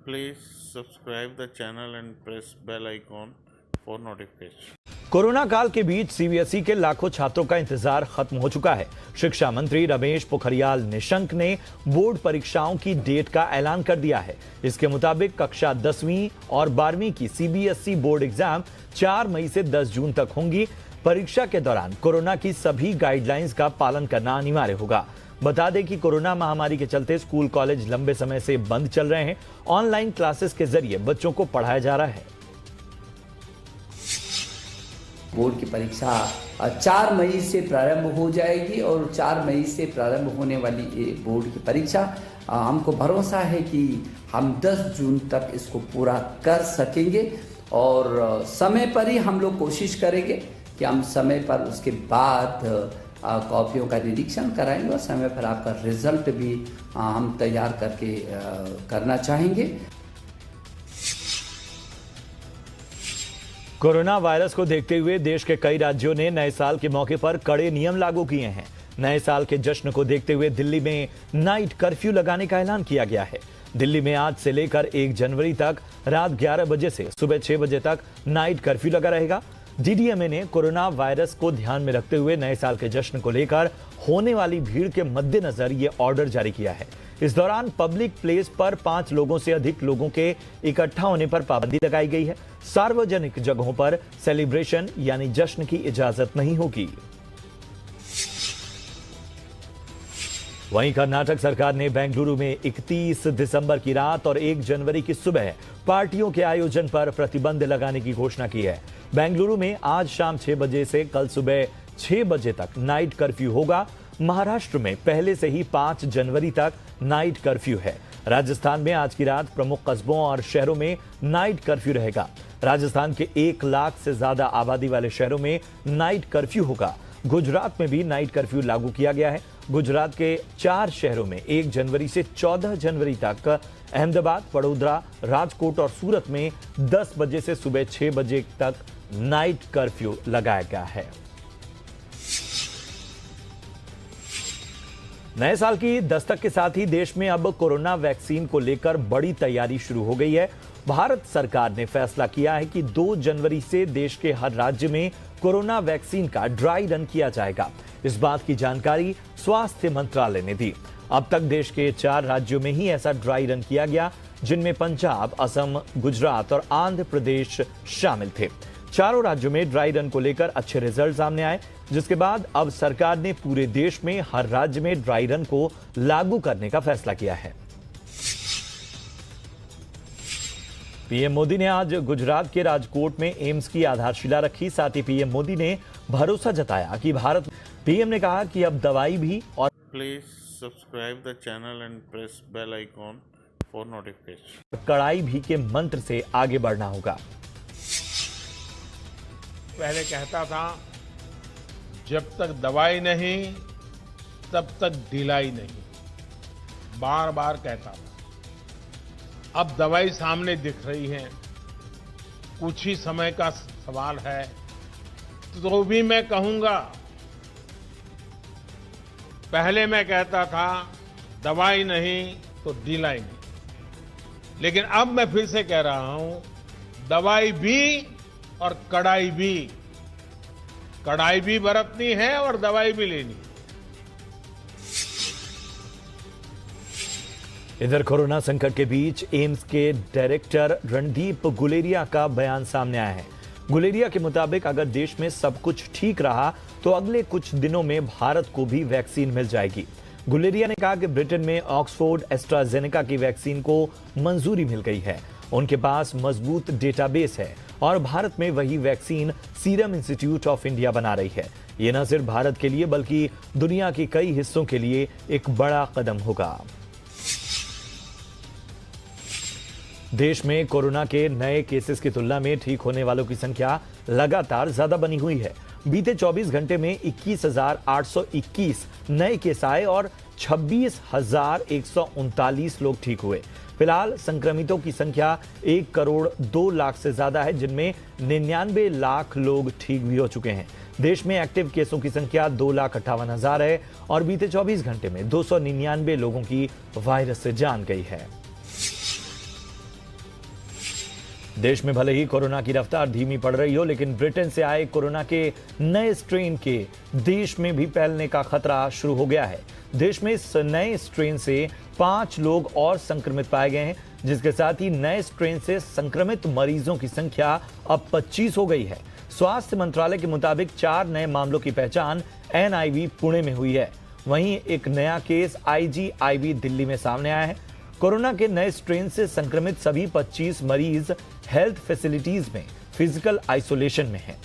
Please subscribe the channel and press bell icon for notification. Corona काल के बीच CBSE के लाखों छात्रों का इंतजार खत्म हो चुका है। शिक्षा मंत्री रमेश पोखरियाल निशंक ने बोर्ड परीक्षाओं की डेट का ऐलान कर दिया है। इसके मुताबिक कक्षा 10वीं और 12वीं की सीबीएसई बोर्ड एग्जाम 4 मई से 10 जून तक होंगी। परीक्षा के दौरान कोरोना की सभी गाइडलाइंस का पालन करना अनिवार्य होगा। बता दें कि कोरोना महामारी के चलते स्कूल कॉलेज लंबे समय से बंद चल रहे हैं। ऑनलाइन क्लासेस के जरिए बच्चों को पढ़ाया जा रहा है। बोर्ड की परीक्षा 4 मई से प्रारंभ हो जाएगी और 4 मई से प्रारंभ होने वाली ये बोर्ड की परीक्षा हमको भरोसा है कि हम 10 जून तक इसको पूरा कर सकेंगे और समय पर ही हम लोग कोशिश करेंगे कि हम समय पर उसके बाद कॉपियों का निरीक्षण कराएंगे और समय पर आपका रिजल्ट भी हम तैयार करके करना चाहेंगे। कोरोना वायरस को देखते हुए देश के कई राज्यों ने नए साल के मौके पर कड़े नियम लागू किए हैं। नए साल के जश्न को देखते हुए दिल्ली में नाइट कर्फ्यू लगाने का ऐलान किया गया है। दिल्ली में आज से लेकर 1 जनवरी तक रात 11 बजे से सुबह 6 बजे तक नाइट कर्फ्यू लगा रहेगा। डीडीएमए ने कोरोना वायरस को ध्यान में रखते हुए नए साल के जश्न को लेकर होने वाली भीड़ के मद्देनजर यह ऑर्डर जारी किया है। इस दौरान पब्लिक प्लेस पर 5 लोगों से अधिक लोगों के इकट्ठा होने पर पाबंदी लगाई गई है। सार्वजनिक जगहों पर सेलिब्रेशन यानी जश्न की इजाजत नहीं होगी। वहीं कर्नाटक सरकार ने बेंगलुरु में 31 दिसंबर की रात और 1 जनवरी की सुबह पार्टियों के आयोजन पर प्रतिबंध लगाने की घोषणा की है। बेंगलुरु में आज शाम 6 बजे से कल सुबह 6 बजे तक नाइट कर्फ्यू होगा। महाराष्ट्र में पहले से ही 5 जनवरी तक नाइट कर्फ्यू है। राजस्थान में आज की रात प्रमुख कस्बों और शहरों में नाइट कर्फ्यू रहेगा। राजस्थान के 1 लाख से ज्यादा आबादी वाले शहरों में नाइट कर्फ्यू होगा। गुजरात में भी नाइट कर्फ्यू लागू किया गया है। गुजरात के 4 शहरों में 1 जनवरी से 14 जनवरी तक, अहमदाबाद, वडोदरा, राजकोट और सूरत में 10 बजे से सुबह 6 बजे तक नाइट कर्फ्यू लगाया गया है। नए साल की दस्तक के साथ ही देश में अब कोरोना वैक्सीन को लेकर बड़ी तैयारी शुरू हो गई है। भारत सरकार ने फैसला किया है कि 2 जनवरी से देश के हर राज्य में कोरोना वैक्सीन का ड्राई रन किया जाएगा। इस बात की जानकारी स्वास्थ्य मंत्रालय ने दी। अब तक देश के 4 राज्यों में ही ऐसा ड्राई रन किया गया, जिनमें पंजाब, असम, गुजरात और आंध्र प्रदेश शामिल थे। चारों राज्यों में ड्राई रन को लेकर अच्छे रिजल्ट सामने आए, जिसके बाद अब सरकार ने पूरे देश में हर राज्य में ड्राई रन को लागू करने का फैसला किया है। पीएम मोदी ने आज गुजरात के राजकोट में एम्स की आधारशिला रखी। साथ ही पीएम मोदी ने भरोसा जताया कि भारत। पीएम ने कहा कि अब दवाई भी और Please subscribe the channel and press bell icon for notification. कड़ाई भी के मंत्र से आगे बढ़ना होगा। पहले कहता था जब तक दवाई नहीं तब तक ढिलाई नहीं, बार बार कहता था। अब दवाई सामने दिख रही है, कुछ ही समय का सवाल है, तो भी मैं कहूंगा। पहले मैं कहता था दवाई नहीं तो ढिलाई नहीं, लेकिन अब मैं फिर से कह रहा हूं दवाई भी और कड़ाई भी। कड़ाई भी बरतनी है और दवाई भी लेनी है। इधर कोरोना संकट के बीच एम्स के डायरेक्टर रणदीप गुलेरिया का बयान सामने आया है। गुलेरिया के मुताबिक अगर देश में सब कुछ ठीक रहा तो अगले कुछ दिनों में भारत को भी वैक्सीन मिल जाएगी। गुलेरिया ने कहा कि ब्रिटेन में ऑक्सफोर्ड एस्ट्राजेनेका की वैक्सीन को मंजूरी मिल गई है। उनके पास मजबूत डेटाबेस है और भारत में वही vaccine serum institute of India बना रही है। ये न सिर्फ भारत के लिए बल्कि दुनिया के कई हिस्सों के लिए एक बड़ा कदम होगा। देश में कोरोना के नए केसेस की तुलना में ठीक होने वालों की संख्या लगातार ज्यादा बनी हुई है। बीते 24 घंटे में 21,821 नए केस आए और 26,139 लोग ठीक हुए। फिलहाल संक्रमितों की संख्या 1 करोड़ 2 लाख से ज्यादा है, जिनमें 99 लाख लोग ठीक भी हो चुके हैं। देश में एक्टिव केसों की संख्या 2,58,000 है और बीते 24 घंटे में 299 लोगों की वायरस से जान गई है। देश में भले ही कोरोना की रफ्तार धीमी पड़ रही हो, लेकिन ब्रिटेन से आए कोरोना के नए स्ट्रेन के देश में भी फैलने का खतरा शुरू हो गया है। देश में इस नए स्ट्रेन से 5 लोग और संक्रमित पाए गए हैं, जिसके साथ ही नए स्ट्रेन से संक्रमित मरीजों की संख्या अब 25 हो गई है। स्वास्थ्य मंत्रालय के मुताबिक 4 नए मामलों की पहचान NIV पुणे में हुई है। वहीं एक नया केस IGIV दिल्ली में सामने आया है। कोरोना के नए स्ट्रेन से संक्रमित सभी 25 मरीज हेल्थ फैसिलिटीज में फिजिकल आइसोलेशन में हैं।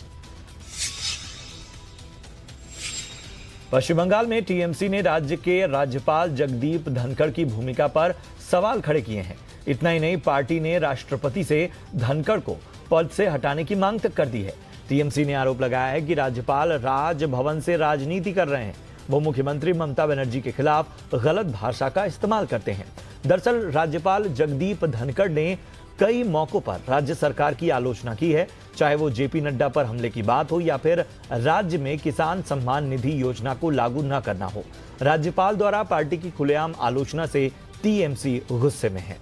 पश्चिम बंगाल में TMC ने राज्य के राज्यपाल जगदीप धनखड़ की भूमिका पर सवाल खड़े किए हैं। इतना ही नहीं, पार्टी ने राष्ट्रपति से धनखड़ को पद से हटाने की मांग तक कर दी है। TMC ने आरोप लगाया है कि राज्यपाल राजभवन से राजनीति कर रहे हैं। वो मुख्यमंत्री ममता बनर्जी के खिलाफ गलत भाषा का इस्तेमाल करते हैं। दरअसल राज्यपाल जगदीप धनखड़ ने कई मौकों पर राज्य सरकार की आलोचना की है, चाहे वो JP नड्डा पर हमले की बात हो या फिर राज्य में किसान सम्मान निधि योजना को लागू न करना हो। राज्यपाल द्वारा पार्टी की खुलेआम आलोचना से TMC गुस्से में है।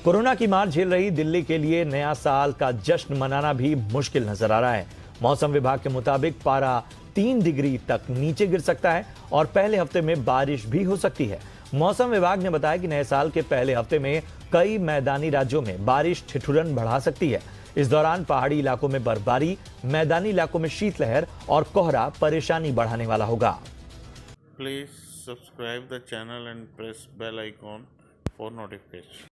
कोरोना की मार झेल रही दिल्ली के लिए नया साल का जश्न मनाना भी मुश्किल नजर आ रहा है। मौसम विभाग के मुताबिक पारा 3 डिग्री तक नीचे गिर सकता है और पहले हफ्ते में बारिश भी हो सकती है। मौसम विभाग ने बताया कि नए साल के पहले हफ्ते में कई मैदानी राज्यों में बारिश ठिठुरन बढ़ा सकती है। इस दौरान पहाड़ी इलाकों में बर्फबारी, मैदानी इलाकों में शीतलहर और कोहरा परेशानी बढ़ाने वाला होगा। Please subscribe the channel and press bell icon for notification.